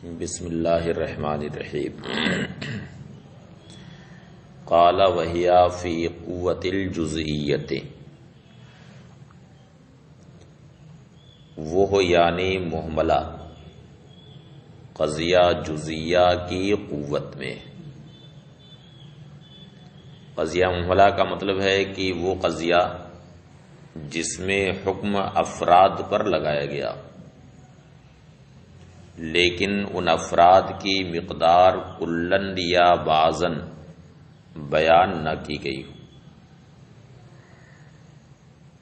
بسم اللہ الرحمن الرحیم۔ قال وہی فی قوت الجزئیت، وہ یعنی محملہ قضیہ جزئیہ کی قوت میں۔ قضیہ محملہ کا مطلب ہے کہ وہ قضیہ جس میں حکم افراد پر لگایا گیا لیکن ان افراد کی مقدار کلن یا بعضن بیان نہ کی گئی،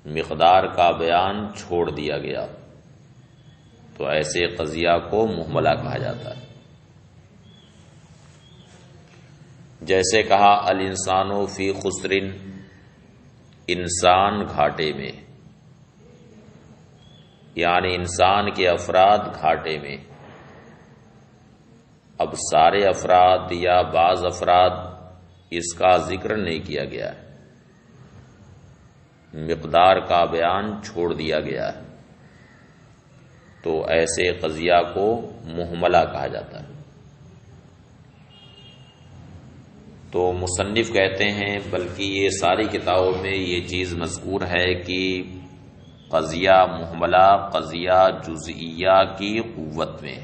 مقدار کا بیان چھوڑ دیا گیا، تو ایسے قضیہ کو محملہ کہا جاتا ہے۔ جیسے کہا الانسان فی خسر، انسان گھاٹے میں، یعنی انسان کے افراد گھاٹے میں۔ اب سارے افراد یا بعض افراد اس کا ذکر نہیں کیا گیا ہے، مقدار کا بیان چھوڑ دیا گیا ہے، تو ایسے قضیہ کو محملہ کہا جاتا ہے۔ تو مصنف کہتے ہیں بلکہ یہ ساری کتابوں میں یہ چیز مذکور ہے کہ قضیہ محملہ قضیہ جزئیہ کی قوت میں،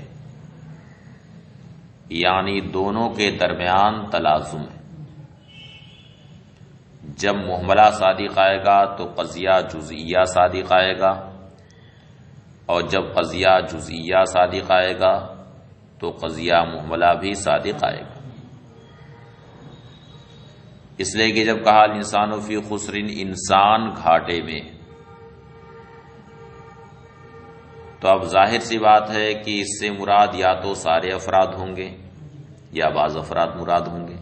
یعنی دونوں کے درمیان تلازم ہے۔ جب محملہ صادق آئے گا تو قضیہ جزئیہ صادق آئے گا، اور جب قضیہ جزئیہ صادق آئے گا تو قضیہ محملہ بھی صادق آئے گا۔ اس لیے کہ جب کہا الانسان فی خسر، انسان گھاٹے میں، تو اب ظاہر سی بات ہے کہ اس سے مراد یا تو سارے افراد ہوں گے یا بعض افراد مراد ہوں گے۔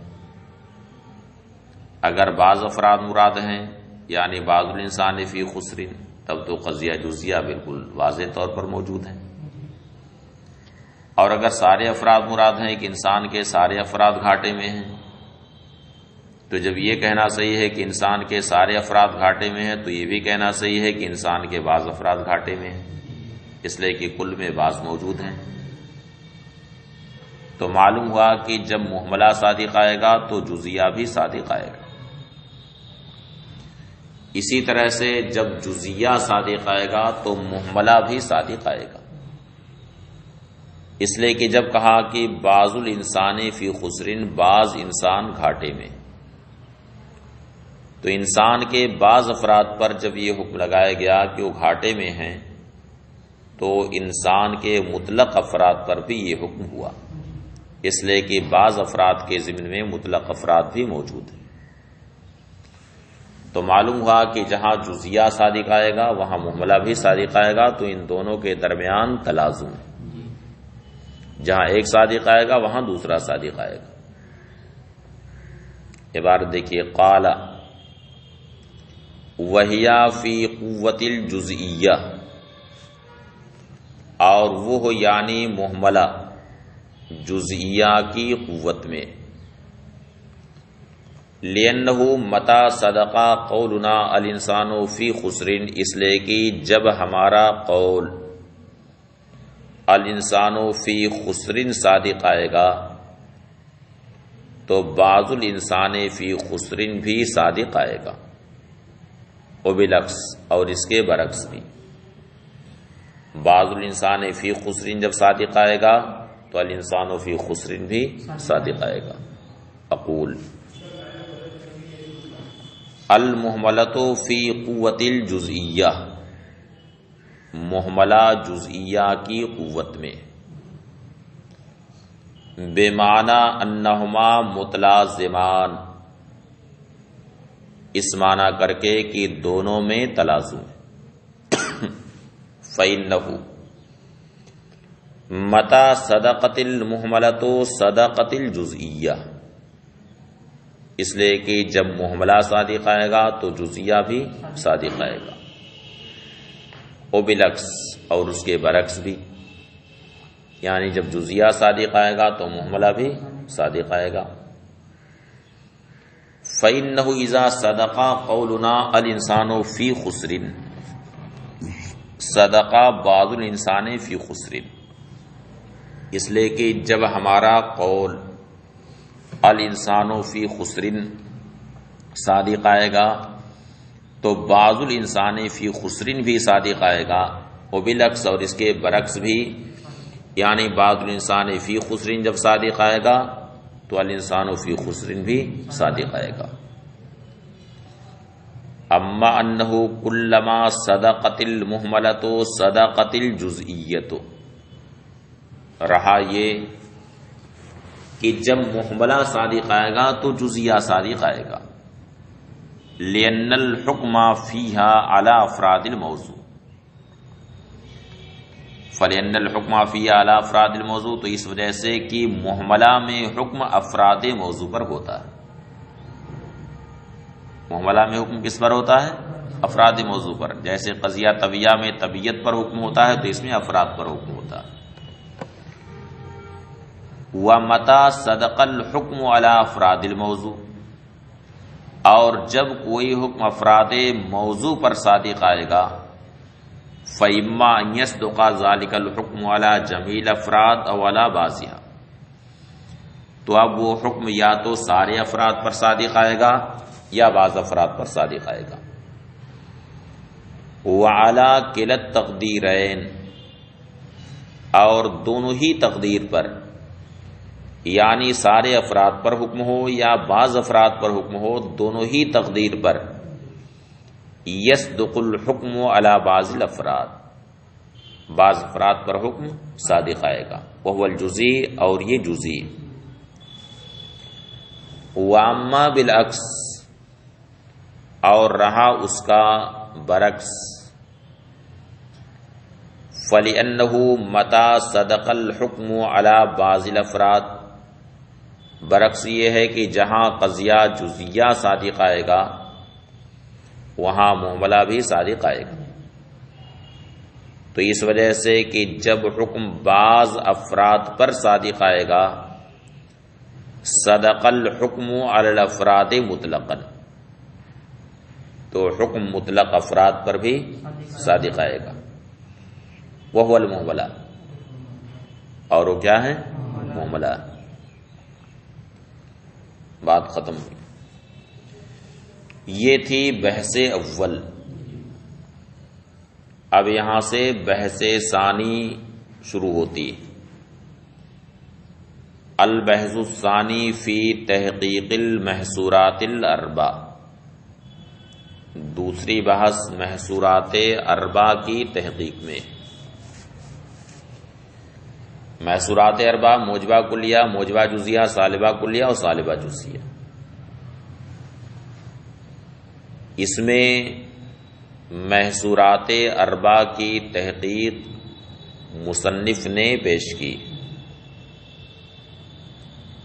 اگر بعض افراد مراد ہیں یعنی بعض الانسان فی خسر، تب تو قضیہ جزئیہ بالکل واضح طور پر موجود ہے۔ اور اگر سارے افراد مراد ہیں کہ انسان کے سارے افراد گھاٹے میں ہیں، تو جب یہ کہنا صحیح ہے کہ انسان کے سارے افراد گھاٹے میں ہیں، تو یہ بھی کہنا صحیح ہے کہ انسان کے بعض افراد گھاٹے میں ہیں، اس لیے کہ کل میں بعض موجود ہیں۔ تو معلوم ہوا کہ جب محملہ صادق آئے گا تو جزئیہ بھی صادق آئے گا۔ اسی طرح سے جب جزئیہ صادق آئے گا تو محملہ بھی صادق آئے گا، اس لیے کہ جب کہا کہ بعض الانسان فی خسر، بعض انسان گھاٹے میں، تو انسان کے بعض افراد پر جب یہ حکم لگایا گیا کہ وہ گھاٹے میں ہیں، تو انسان کے مطلق افراد پر بھی یہ حکم ہوا، اس لیے کہ بعض افراد کے ضمن میں مطلق افراد بھی موجود ہیں۔ تو معلوم ہوا کہ جہاں جزئیہ صادق آئے گا وہاں محملہ بھی صادق آئے گا، تو ان دونوں کے درمیان تلازم ہے۔ جہاں ایک صادق آئے گا وہاں دوسرا صادق آئے گا۔ عبارت دیکھیے، قال وہی فی قوت الجزئیہ، اور وہ یعنی محملہ جزئیہ کی قوت میں، لِأَنَّهُ مَتَى صَدَقَ قَوْلُنَا الْإِنسَانُ فِي خُسْرٍ، اس لیے کہ جب ہمارا قول الانسان فی خسر صادق آئے گا تو بعض الانسان فی خسر بھی صادق آئے گا، وبالعکس، اور اس کے برعکس بھی۔ بعض الانسان فی خسر جب صادق آئے گا تو الانسان فی خسر بھی صادق آئے گا۔ اقول المحملۃ فی قوت الجزئیہ، محملہ جزئیہ کی قوت میں، بمعنی انہما متلازمان، اس معنی کر کے کہ دونوں میں تلازم ہے۔ فإنہ متی صدقت المحملۃ صدقت الجزئیہ، اس لیے کہ جب محملہ صادق آئے گا تو جزئیہ بھی صادق آئے گا، وبالعکس، اور اس کے برعکس بھی، یعنی جب جزئیہ صادق آئے گا تو محملہ بھی صادق آئے گا۔ فإنہ اذا صدق قولنا الانسان فی خسر، صدقہ بعض الانسان فی خسر، اس لیے کہ جب ہمارا قول الانسان فی خسر صادق آئے گا تو بعض الانسان فی خسر بھی صادق آئے گا، وبالعکس اور اس کے برعکس بھی، یعنی بعض الانسان فی خسر جب صادق آئے گا تو الانسان فی خسر بھی صادق آئے گا۔ اما انہ کلما صدقت المحملۃ صدقت الجزئیۃ، رہا یہ کہ جب محملہ صادق آئے گا تو جزیہ صادق آئے گا، لأن الحکم فیہا علی افراد الموضوع، فلأن الحکم فیہا علی افراد الموضوع، تو اس وجہ سے کہ محملہ میں حکم افراد موضوع پر ہوتا ہے۔ محملہ میں حکم کس پر ہوتا ہے؟ افراد موضوع پر، جیسے قضیہ طبیعہ میں طبیعت پر حکم ہوتا ہے تو اس میں افراد پر حکم ہوتا ہے۔ وَمَتَى صَدَقَ الْحُكْمُ عَلَى أَفْرَادِ الْمَوْضُوعِ، اور جب کوئی حکم افراد موضوع پر صادق آئے گا، فَإِمَّا أَن يَصْدُقَ ذَلِكَ الْحُكْمُ عَلَى جَمِيعِ الْأَفْرَادِ أَوْ عَلَى بَعْضِهَا، تو اب وہ حکم یا تو سارے افراد پر صادق آئے گا یا بعض افراد پر صادق آئے گا۔ وَعَلَى كِلَا التَّقْدِيرَيْنِ، اور دونوں ہی تقدیر پر، یعنی سارے افراد پر حکم ہو یا بعض افراد پر حکم ہو، دونوں ہی تقدیر پر یصدق الحکم علی بعض الافراد، بعض افراد پر حکم صادق آئے گا، وہو الجزئی، اور یہ جزئی۔ واما بالعکس، اور رہا اس کا برعکس، فَلِأَنَّهُ مَتَى صَدَقَ الْحُكْمُ عَلَى بَعْضِ الْأَفْرَادِ، برعکس یہ ہے کہ جہاں قضیہ جزیہ صادق آئے گا وہاں محملہ بھی صادق آئے گا، تو اس وجہ سے کہ جب حکم بعض افراد پر صادق آئے گا، صدق الحکم علی الافراد مطلقا، تو حکم مطلق افراد پر بھی صادق آئے گا، وہو المحملہ، اور وہ کیا ہے؟ محملہ۔ بات ختم ہوئی۔ یہ تھی بحث اول۔ اب یہاں سے بحث ثانی شروع ہوتی۔ البحث الثانی فی تحقیق المحصورات الاربع، دوسری بحث محصورات اربع کی تحقیق میں۔ محصورات اربع موجبہ کلیہ، موجبہ جزیہ، سالبہ کلیہ اور سالبہ جزیہ۔ اس میں محصورات اربع کی تحقیق مصنف نے پیش کی،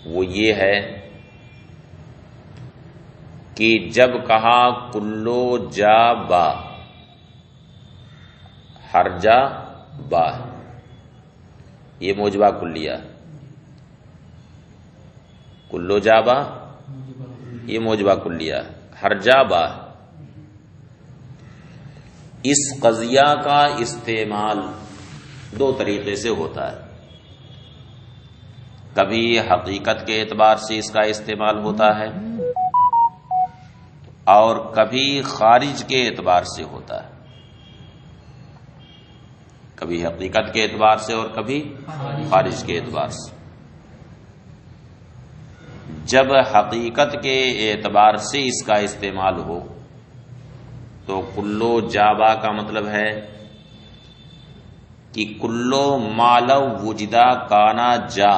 وہ یہ ہے کہ جب کہا کلو جا با، ہر جا با، یہ موجبہ کلیہ، کلو جا با یہ موجبہ کلیہ، ہر جا با۔ اس قضیہ کا استعمال دو طریقے سے ہوتا ہے، کبھی حقیقت کے اعتبار سے اس کا استعمال ہوتا ہے اور کبھی خارج کے اعتبار سے ہوتا ہے، کبھی حقیقت کے اعتبار سے اور کبھی خارج کے اعتبار سے۔ جب حقیقت کے اعتبار سے اس کا استعمال ہو تو کلو جابا کا مطلب ہے کہ کلو مالو وجدہ کانا جا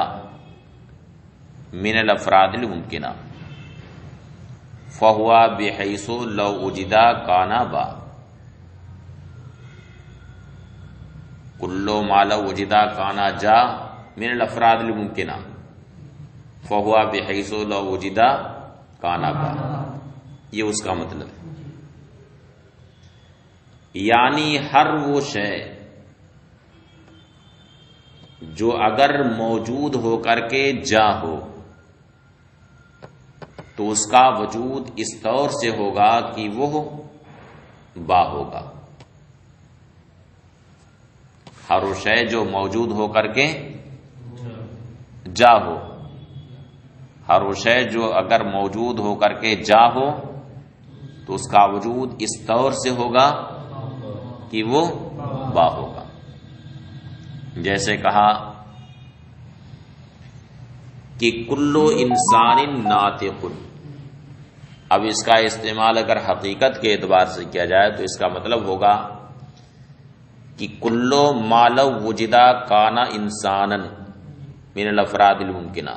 من الافراد الممکنہ فہوا بحیث لو وجدہ کانا با، کلو مالو وجدہ کانا جا من الافراد الممکنہ فہوا بحیث لو وجدہ کانا با، یہ اس کا مطلب ہے۔ یعنی ہر وہ شے جو اگر موجود ہو کر کے جا ہو تو اس کا وجود اس طور سے ہوگا کہ وہ با ہوگا، ہر وہ شے جو موجود ہو کر کے جا ہو، ہر وہ شے جو اگر موجود ہو کر کے جا ہو تو اس کا وجود اس طور سے ہوگا کہ وہ با ہوگا. جیسے کہا کہ کلو انسان ناطق. اب اس کا استعمال اگر حقیقت کے اعتبار سے کیا جائے تو اس کا مطلب ہوگا کہ کلو ما لو وجدا کانا انسانا من الافراد الممکنہ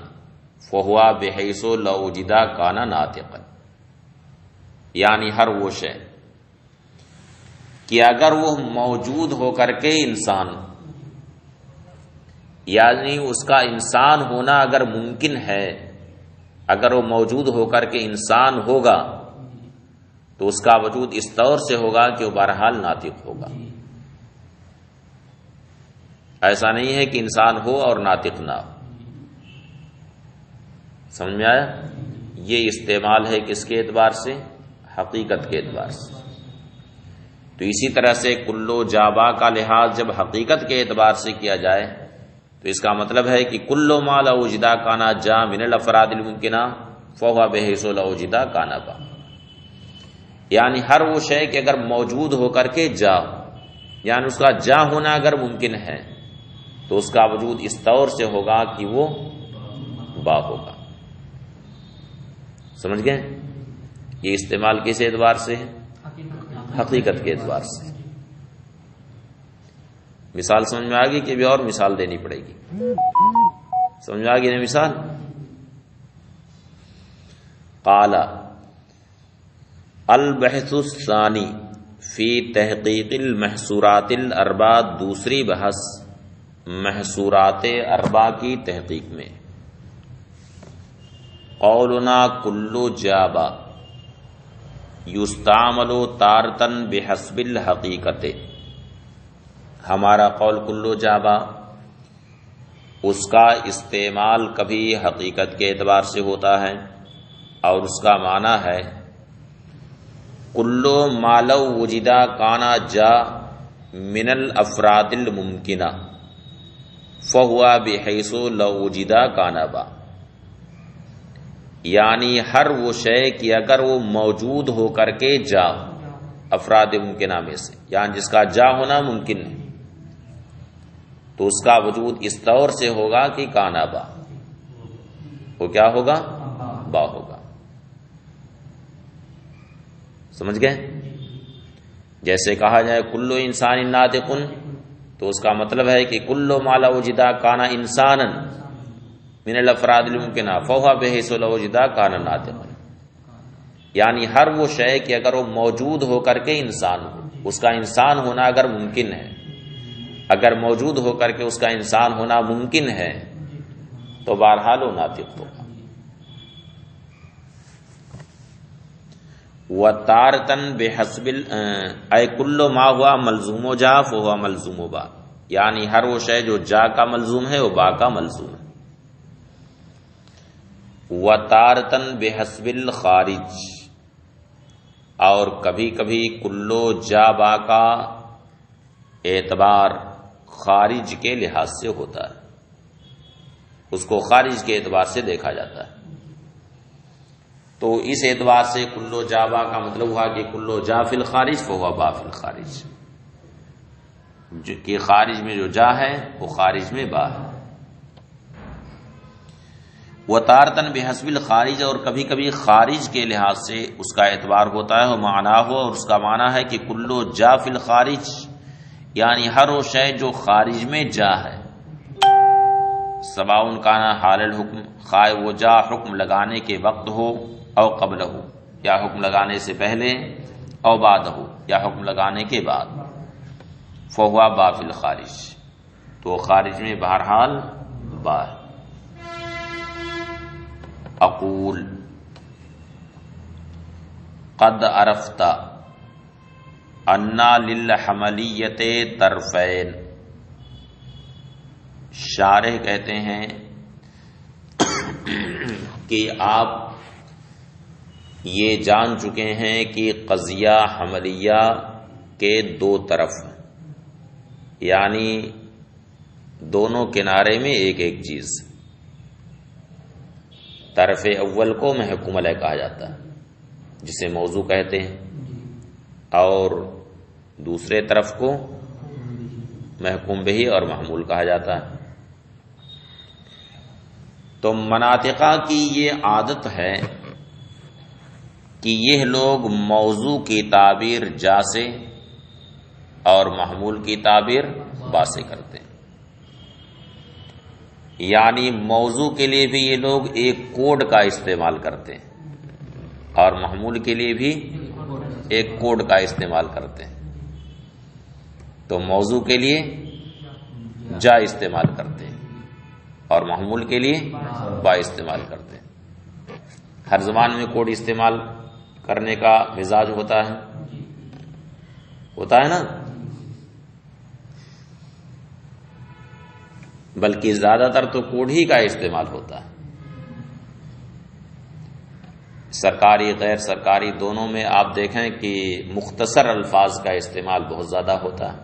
فہوا بحیث لو وجدا کانا ناطقا. یعنی ہر وہ شے کہ اگر وہ موجود ہو کر کے انسان، یعنی اس کا انسان ہونا اگر ممکن ہے، اگر وہ موجود ہو کر کے انسان ہوگا تو اس کا وجود اس طور سے ہوگا کہ وہ بہرحال ناطق ہوگا. ایسا نہیں ہے کہ انسان ہو اور ناطق نہ ہو. سمجھ میں آیا؟ یہ استعمال ہے کس کے اعتبار سے؟ حقیقت کے اعتبار سے. تو اسی طرح سے کلو جابا کا لحاظ جب حقیقت کے اعتبار سے کیا جائے تو اس کا مطلب ہے کہ کلو ما لو وجدا کانا جا من الافراد الممکنہ فہو بحیث لو وجدا کانا با. یعنی ہر وہ شے کہ اگر موجود ہو کر کے جا، یعنی اس کا جا ہونا اگر ممکن ہے تو اس کا وجود اس طور سے ہوگا کہ وہ با ہوگا. سمجھ گئے؟ یہ استعمال کس اعتبار سے ہے؟ حقیقت کے اعتبار سے. مثال سمجھ میں آ گئی کہ بھی اور مثال دینی پڑے گی؟ سمجھ میں آ گئی نا مثال؟ قال البحث الثانی فی تحقیق المحصورات الاربع. دوسری بحث محصورات اربع کی تحقیق میں. قولنا کلو جابا یستعمل تارتن بحسب الحقیقت. ہمارا قول کلو جابا، اس کا استعمال کبھی حقیقت کے اعتبار سے ہوتا ہے اور اس کا معنی ہے کلو ما لو وجدا کانا جا من الافراد الممکنہ فہوا بحیث لو وجدا کانا با. یعنی ہر وہ شے کہ اگر وہ موجود ہو کر کے جا افراد ممکنہ میں سے، یعنی جس کا جا ہونا ممکن ہے، تو اس کا وجود اس طور سے ہوگا کہ کانا با. وہ کیا ہوگا؟ با ہوگا. سمجھ گئے؟ جیسے کہا جائے کلو انسان ناطق تو اس کا مطلب ہے کہ کلو ما لو وجدا کانا انسانا من الافراد الممکنہ فہو بحیث لو وجدا کانا ناطقا. یعنی ہر وہ شے کہ اگر وہ موجود ہو کر کے انسان ہو، اس کا انسان ہونا اگر ممکن ہے، اگر موجود ہو کر کے اس کا انسان ہونا ممکن ہے تو بہرحال وہ ناطق ہوگا. وَتَارَةً بِحَسْبِ اے کلو ما ہوا ملزوم و جا فہو ملزوم و با. یعنی ہر وہ شے جو جا کا ملزوم ہے وہ با کا ملزوم ہے. وَتَارَةً بِحَسْبِ الْخَارِج. اور کبھی کبھی کلو جا با کا اعتبار خارج کے لحاظ سے ہوتا ہے، اس کو خارج کے اعتبار سے دیکھا جاتا ہے. تو اس اعتبار سے کلو جا با کا مطلب ہوا کہ کلو جا فی الخارج فہو با فی الخارج، کہ خارج میں جو جا ہے وہ خارج میں با ہے. وَتَارَةً بِحَسْبِ الْخَارِج. اور کبھی کبھی خارج کے لحاظ سے اس کا اعتبار ہوتا ہے، وہ معنی ہو، اور اس کا معنی ہے کہ کلو جا فی الخارج، یعنی ہر وہ شے جو خارج میں جا ہے، سواء کان حال الحکم، خواہ وہ جا حکم لگانے کے وقت ہو او قبل ہو، یا حکم لگانے سے پہلے، او بعد ہو، یا حکم لگانے کے بعد، فہوا با فی الخارج، تو خارج میں بہرحال با ہے. اقول قد عرفت انا للحملیت طرفین. شارح کہتے ہیں کہ آپ یہ جان چکے ہیں کہ قضیہ حملیہ کے دو طرف ہیں، یعنی دونوں کنارے میں ایک ایک چیز. طرف اول کو محکوم علیہ کہا جاتا ہے جسے موضوع کہتے ہیں، اور دوسرے طرف کو محکوم بہی اور محمول کہا جاتا ہے۔ تو مناطقہ کی یہ عادت ہے کہ یہ لوگ موضوع کی تعبیر جا سے اور محمول کی تعبیر با سے کرتے ہیں، یعنی موضوع کے لیے بھی یہ لوگ ایک کوڈ کا استعمال کرتے ہیں اور محمول کے لیے بھی ایک کوڈ کا استعمال کرتے ہیں۔ تو موضوع کے لیے جا استعمال کرتے ہیں اور محمول کے لیے با استعمال کرتے ہیں۔ ہر زبان میں کوڈ استعمال کرنے کا مزاج ہوتا ہے نا، بلکہ زیادہ تر تو کوڈ ہی کا استعمال ہوتا ہے۔ سرکاری غیر سرکاری دونوں میں آپ دیکھیں کہ مختصر الفاظ کا استعمال بہت زیادہ ہوتا ہے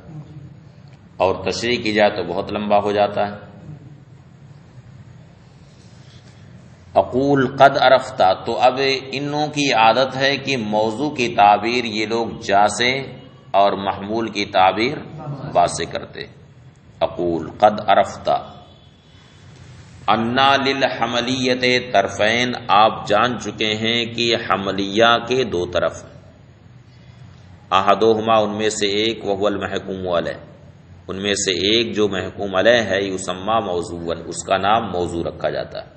اور تشریح کی جائے تو بہت لمبا ہو جاتا ہے۔ اقول قد عرفتا، تو اب انوں کی عادت ہے کہ موضوع کی تعبیر یہ لوگ جا سے اور محمول کی تعبیر با سے کرتے۔ اقول قد عرفتا انا للحملیت طرفین، آپ جان چکے ہیں کہ حملیہ کے دو طرف، احدہما ان میں سے ایک، وہو المحکوم علیہ، ان میں سے ایک جو محکوم علیہ ہے، یسمى موضوعا، اس کا نام موضوع رکھا جاتا ہے،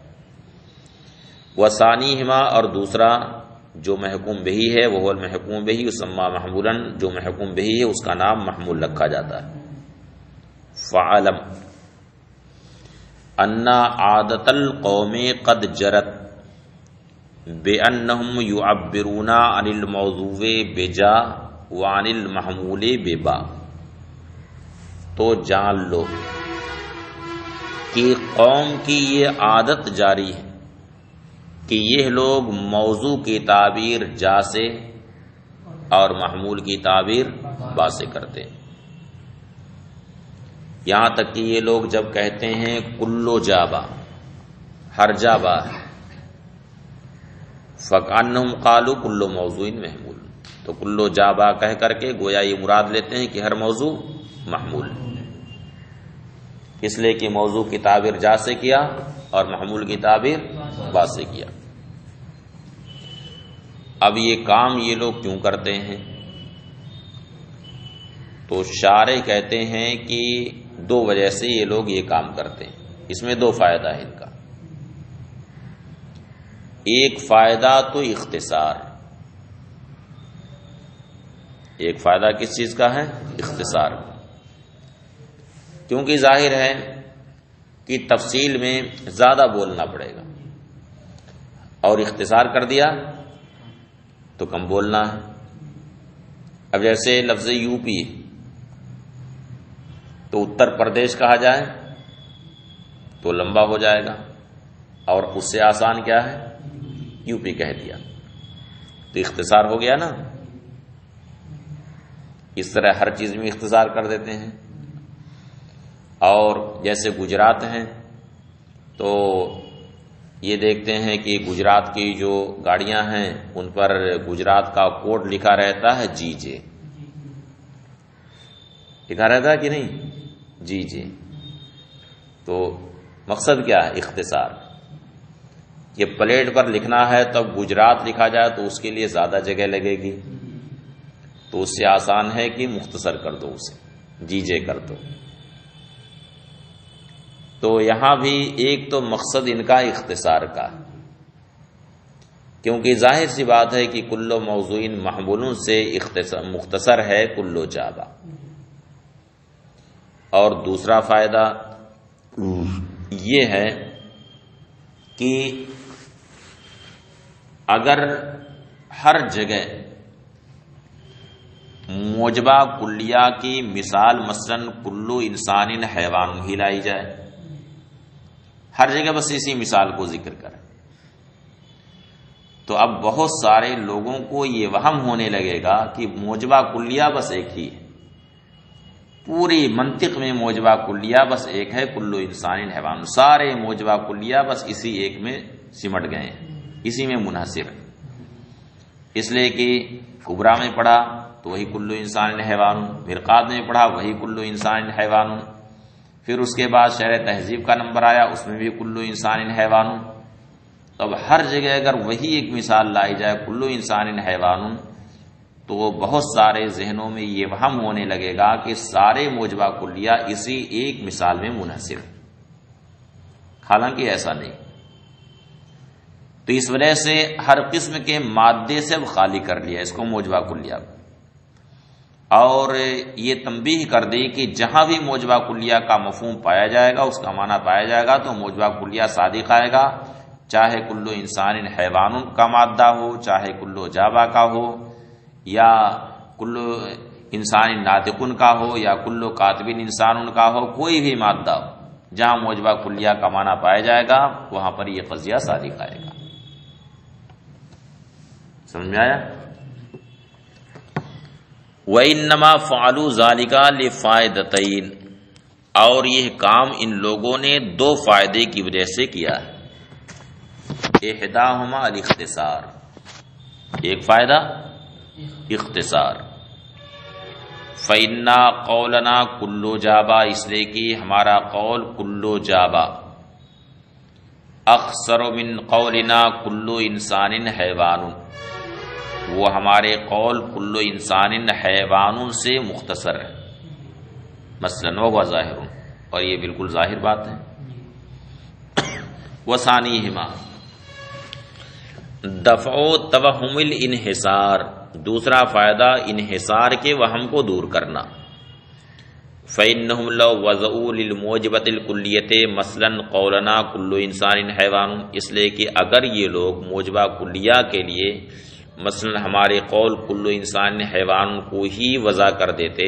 وثانیہما، اور دوسرا جو محکوم بہی ہے، وہو المحکوم بہی، یسمى محمولا، جو محکوم بہی ہے اس کا نام محمول رکھا جاتا ہے۔ فعلم ان عادت القوم قد جرت بانہم یعبرون عن الموضوع بجا وعن المحمول ببا، تو جان لو کہ قوم کی یہ عادت جاری ہے کہ یہ لوگ موضوع کی تعبیر جا سے اور محمول کی تعبیر با سے کرتے ہیں، یہاں تک کہ یہ لوگ جب کہتے ہیں کلو جابا، ہر جابا ہے، فَكَأَنَّهُمْ قَالُوا كُلُّ مَوْضُوعٍ مَحْمُولٌ، تو کلو جابا کہہ کر کے گویا یہ مراد لیتے ہیں کہ ہر موضوع محمول ہے، اس لیے کہ موضوع کی تعبیر جا سے کیا اور محمول کی تعبیر با سے کیا۔ اب یہ کام یہ لوگ کیوں کرتے ہیں؟ تو شارح کہتے ہیں کہ دو وجہ سے یہ لوگ یہ کام کرتے ہیں، اس میں دو فائدہ ہے ان کا۔ ایک فائدہ تو اختصار، ایک فائدہ کس چیز کا ہے؟ اختصار، کیونکہ ظاہر ہے کہ تفصیل میں زیادہ بولنا پڑے گا اور اختصار کر دیا تو کم بولنا ہے۔ اب جیسے لفظ یو پی تو اتر پردیش کہا جائے تو لمبا ہو جائے گا، اور اس سے آسان کیا ہے؟ یو پی کہہ دیا تو اختصار ہو گیا نا۔ اس طرح ہر چیز میں اختصار کر دیتے ہیں۔ اور جیسے گجرات ہیں تو یہ دیکھتے ہیں کہ گجرات کی جو گاڑیاں ہیں ان پر گجرات کا کوڈ لکھا رہتا ہے جی جے، لکھا رہتا ہے کہ نہیں؟ جی جے، تو مقصد کیا ہے؟ اختصار۔ یہ پلیٹ پر لکھنا ہے تب گجرات لکھا جائے تو اس کے لیے زیادہ جگہ لگے گی، تو اس سے آسان ہے کہ مختصر کر دو، اسے جی جے کر دو۔ تو یہاں بھی ایک تو مقصد ان کا اختصار کا، کیونکہ ظاہر سی بات ہے کہ کلو موضوع محمول سے مختصر ہے کلو جابا۔ اور دوسرا فائدہ یہ ہے کہ اگر ہر جگہ موجبہ کلیہ کی مثال مثلاً کلو انسان حیوان ہی لائی جائے، ہر جگہ بس اسی مثال کو ذکر کریں، تو اب بہت سارے لوگوں کو یہ وہم ہونے لگے گا کہ موجبہ کلیہ بس ایک ہی ہے، پوری منطق میں موجبہ کلیہ بس ایک ہے، کلو انسان حیوان، سارے موجبہ کلیہ بس اسی ایک میں سمٹ گئے ہیں، اسی میں منحصر ہے. اس لیے کہ کبرا میں پڑھا تو وہی کلو انسان حیوان، مرقات میں پڑھا وہی کلو انسان حیوان، پھر اس کے بعد شرح تہذیب کا نمبر آیا، اس میں بھی کلو انسان حیوان. تو اب ہر جگہ اگر وہی ایک مثال لائی جائے کلو انسان حیوان، تو بہت سارے ذہنوں میں یہ وہم ہونے لگے گا کہ سارے موجبہ کلیہ اسی ایک مثال میں منحصر ہیں، حالانکہ ایسا نہیں. تو اس وجہ سے ہر قسم کے مادے سے اب خالی کر لیا اس کو موجبہ کلیہ، اور یہ تنبیہ کر دی کہ جہاں بھی موجبہ کلیہ کا مفہوم پایا جائے گا، اس کا معنی پایا جائے گا، تو موجبہ کلیہ صادق آئے گا، چاہے کلو انسان حیوان کا مادہ ہو، چاہے کلو جابا کا ہو، یا کلو انسان ناطقن کا ہو، یا کلو کاتبین انسان کا ہو، کوئی بھی مادہ ہو، جہاں موجبہ کلیہ کا معنی پایا جائے گا وہاں پر یہ قضیہ صادق آئے گا. سمجھ میں آیا؟ وَإِنَّمَا فَعَلُوا ذَلِكَ لِفَائِدَتَيْنِ، اور یہ کام ان لوگوں نے دو فائدے کی وجہ سے کیا ہے. احداہما الاختصار، ایک فائدہ اختصار. فَإِنَّا قَوْلَنَا كُلُّ جَابَا، اس لیے کہ ہمارا قول کلو جابا اخصر من قولنا کلو انسان حیوان، وہ ہمارے قول کلو انسان حیوان سے مختصر ہے. مثلاً وہو ظاہر، اور یہ بالکل ظاہر بات ہے. وثانیہما دفع توہم الانحصار، دوسرا فائدہ انحصار کے وہم کو دور کرنا. فإنہم لو وضعوا للموجبۃ الکلیۃ مثلا قولنا کل انسان حیوان، اس لیے کہ اگر یہ لوگ موجبہ کلیہ کے لیے مثلا ہمارے قول کل انسان حیوان کو ہی وضع کر دیتے،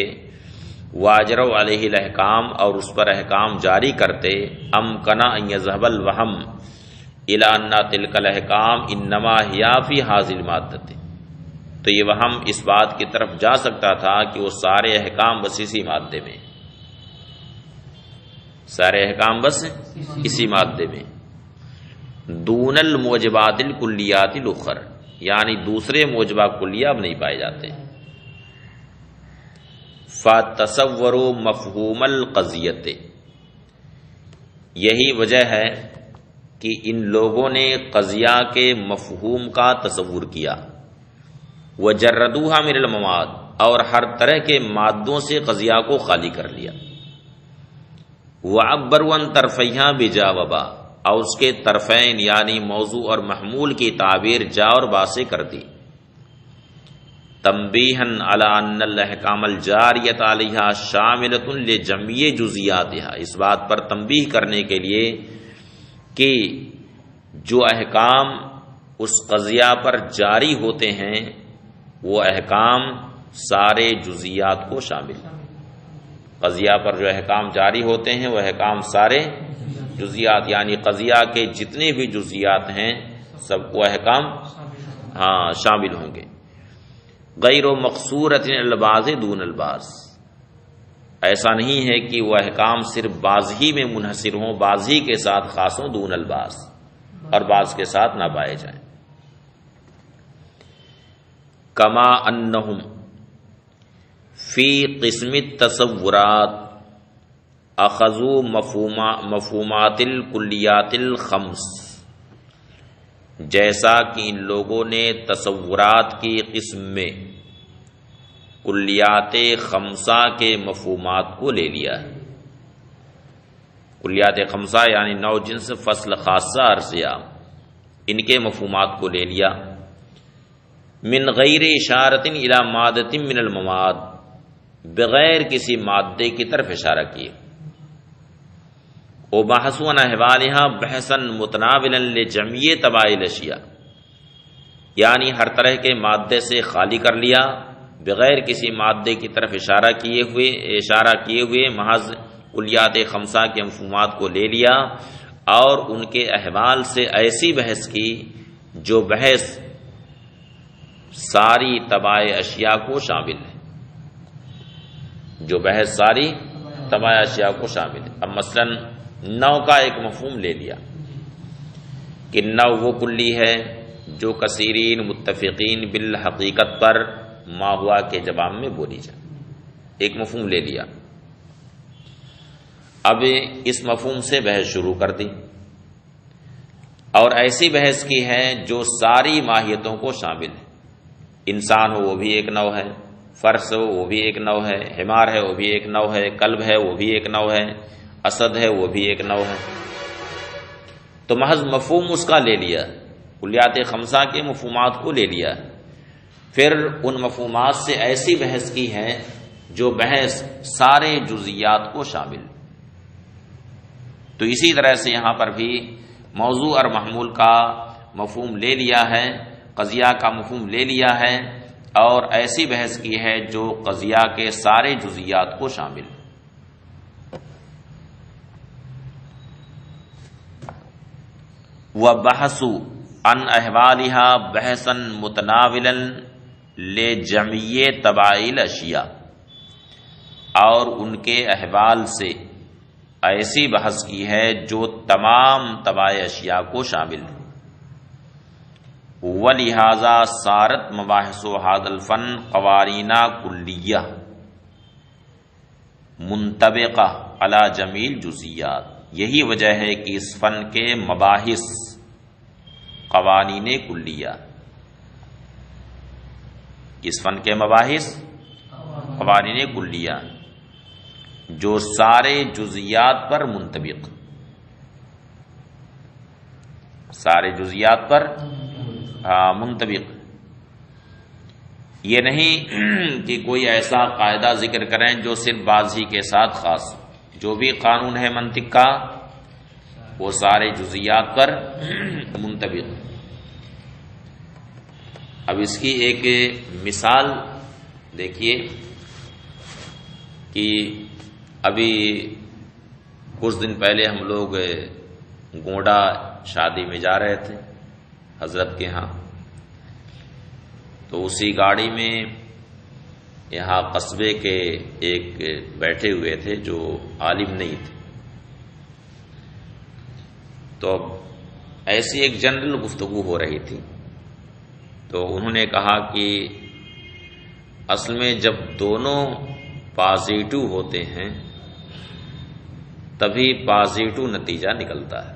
واجروا علیہ الاحکام، اور اس پر احکام جاری کرتے، امکنا ان یذهب الوہم الی ان تلک الاحکام انما ہی فی ھذہ المادۃ، تو یہ وہم اس بات کی طرف جا سکتا تھا کہ وہ سارے احکام بس اسی مادے میں، سارے احکام بس اسی مادے میں، دون الموجبات الکلیات الاخر، یعنی دوسرے موجبہ کلیہ اب نہیں پائے جاتے. فتصوروا مفہوم القضیۃ، یہی وجہ ہے کہ ان لوگوں نے قضیہ کے مفہوم کا تصور کیا. وجردوها من المواد، اور ہر طرح کے مادوں سے قضیہ کو خالی کر لیا. وعبروا عن طرفیہا بجا وبا، اور اس کے طرفین یعنی موضوع اور محمول کی تعبیر جا اور با سے کر دی. تنبیہا علی ان الاحکام الجاریۃ علیہا شاملۃ لجمیع جزیاتہا، اس بات پر تنبیہ کرنے کے لیے کہ جو احکام اس قضیہ پر جاری ہوتے ہیں وہ احکام سارے جزیات کو شامل ہیں. قضیہ پر جو احکام جاری ہوتے ہیں وہ احکام سارے جزیات، یعنی قضیہ کے جتنے بھی جزیات ہیں سب کو احکام شامل ہوں گے. غیر مقصورۃ البعض دون البعض، ایسا نہیں ہے کہ وہ احکام صرف بعض ہی میں منحصر ہوں، بعض ہی کے ساتھ خاص ہوں، دون البعض، اور بعض کے ساتھ نہ پائے جائیں. کما انہم فی قسم التصورات اخذوا مفہومات الکلیات الخمس، جیسا کہ ان لوگوں نے تصورات کی قسم میں کلیات خمسہ کے مفہومات کو لے لیا ہے. کلیات خمسہ یعنی نو جنس فصل خاصہ ارضیہ، ان کے مفہومات کو لے لیا. من غیر اشارت الی مادۃ من المواد، بغیر کسی مادے کی طرف اشارہ کیے. وبحثوا عن احوالها بحثا متناولا لجميع طبائع الاشیاء، یعنی ہر طرح کے مادے سے خالی کر لیا، بغیر کسی مادے کی طرف اشارہ کیے ہوئے محض کلیات خمسہ کے مفہومات کو لے لیا، اور ان کے احوال سے ایسی بحث کی جو بحث ساری طبائع اشیاء کو شامل ہے، جو بحث ساری طبائع اشیاء کو شامل ہے. اب مثلا نو کا ایک مفہوم لے لیا، کہ نو وہ کلی ہے جو کثیرین متفقین بالحقیقت پر ما ہوا کے جواب میں بولی جائے. ایک مفہوم لے لیا. اب اس مفہوم سے بحث شروع کر دی اور ایسی بحث کی ہے جو ساری ماہیتوں کو شامل ہے. انسان ہو وہ بھی ایک نو ہے، فرس ہو وہ بھی ایک نو ہے، حمار ہے وہ بھی ایک نو ہے، کلب ہے وہ بھی ایک نو ہے، اسد ہے وہ بھی ایک نو ہے. تو محض مفہوم اس کا لے لیا، کلیات خمسہ کے مفہومات کو لے لیا. پھر ان مفہومات سے ایسی بحث کی ہے جو بحث سارے جزیات کو شامل. تو اسی طرح سے یہاں پر بھی موضوع اور محمول کا مفہوم لے لیا ہے، قضیہ کا مفہوم لے لیا ہے اور ایسی بحث کی ہے جو قضیہ کے سارے جزیات کو شامل. وَبَحَثُ عَنْ أَحْوَالِهَا بَحْثًا مُتَنَاوِلًا لِجَمِيعِ طَبَائِعِ الْأَشْيَاءِ، اور ان کے احوال سے ایسی بحث کی ہے جو تمام طبائع اشیاء کو شامل ہے. وَلِہَذَا صَارَتْ مَبَاحِثُ هَذَا الْفَنِّ قَوَانِینَ کُلِّیَّۃ مُنطَبِقَۃ عَلیٰ جَمِیعِ الْجُزْئِیَّات. یہی وجہ ہے کہ اس فن کے مباحث قوانین کلیہ، اس فن کے مباحث قوانین کلیہ جو سارے جزیات پر منطبق، سارے جزیات پر منطبق. یہ نہیں کہ کوئی ایسا قاعدہ ذکر کریں جو صرف بعض ہی کے ساتھ خاص. جو بھی قانون ہے منطق کا وہ سارے جزیات پر منطبق. اب اس کی ایک مثال دیکھیے کہ ابھی کچھ دن پہلے ہم لوگ گونڈا شادی میں جا رہے تھے حضرت کے ہاں. تو اسی گاڑی میں یہاں قصبے کے ایک بیٹھے ہوئے تھے جو عالم نہیں تھے. تو اب ایسی ایک جنرل گفتگو ہو رہی تھی. تو انہوں نے کہا کہ اصل میں جب دونوں پازیٹو ہوتے ہیں تبھی پازیٹو نتیجہ نکلتا ہے،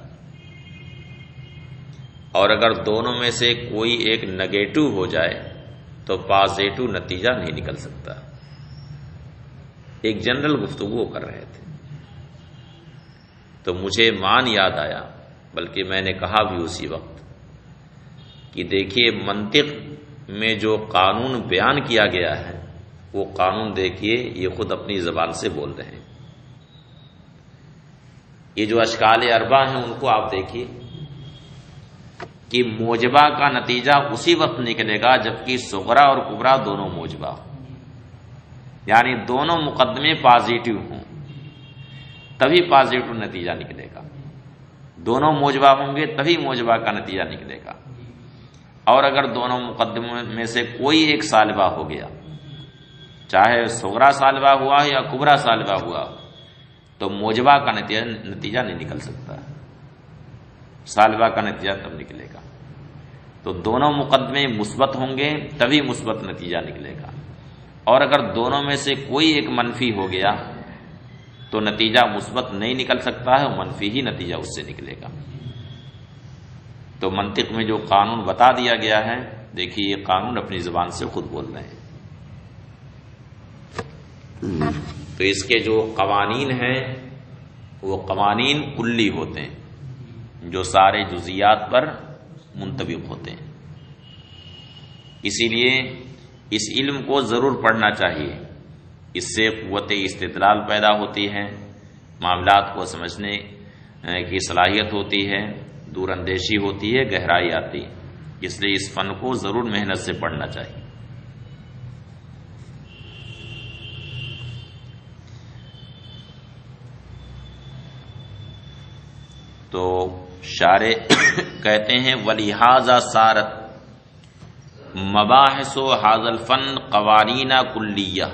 اور اگر دونوں میں سے کوئی ایک نگیٹو ہو جائے تو پازیٹو نتیجہ نہیں نکل سکتا. ایک جنرل گفتگو کر رہے تھے تو مجھے مان یاد آیا، بلکہ میں نے کہا بھی اسی وقت کہ دیکھیے منطق میں جو قانون بیان کیا گیا ہے وہ قانون دیکھیے یہ خود اپنی زبان سے بول رہے ہیں. یہ جو اشکال اربع ہیں ان کو آپ دیکھیے کہ موجبہ کا نتیجہ اسی وقت نکلے گا جبکہ صغرا اور کبرا دونوں موجبہ ہوں، یعنی دونوں مقدمے پازیٹو ہوں تبھی پازیٹو نتیجہ نکلے گا. دونوں موجبہ ہوں گے تبھی موجبہ کا نتیجہ نکلے گا. اور اگر دونوں مقدموں میں سے کوئی ایک سالبہ ہو گیا، چاہے صغرا سالبہ ہوا یا کبرا سالبہ ہوا، تو موجبہ کا نتیجہ نہیں نکل سکتا. سالبہ کا نتیجہ تب نکلے گا. تو دونوں مقدمے مثبت ہوں گے تبھی مثبت نتیجہ نکلے گا، اور اگر دونوں میں سے کوئی ایک منفی ہو گیا تو نتیجہ مثبت نہیں نکل سکتا ہے، منفی ہی نتیجہ اس سے نکلے گا. تو منطق میں جو قانون بتا دیا گیا ہے، دیکھیے یہ قانون اپنی زبان سے خود بول رہے ہیں. تو اس کے جو قوانین ہیں وہ قوانین کلی ہوتے ہیں جو سارے جزیات پر منطبق ہوتے ہیں. اسی لیے اس علم کو ضرور پڑھنا چاہیے. اس سے قوت استدلال پیدا ہوتی ہے، معاملات کو سمجھنے کی صلاحیت ہوتی ہے، دور اندیشی ہوتی ہے، گہرائی آتی ہے. اس لیے اس فن کو ضرور محنت سے پڑھنا چاہیے. تو شارح کہتے ہیں وَلِہَذَا صَارَتْ مباحث هذا الفن قوانین کلیہ.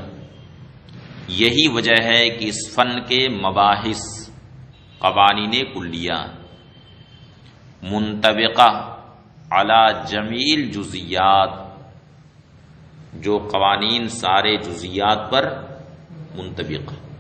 یہی وجہ ہے کہ اس فن کے مباحث قوانین کلیہ منطبقہ علی جمیع الجزیات، جو قوانین سارے جزیات پر منطبق ہیں،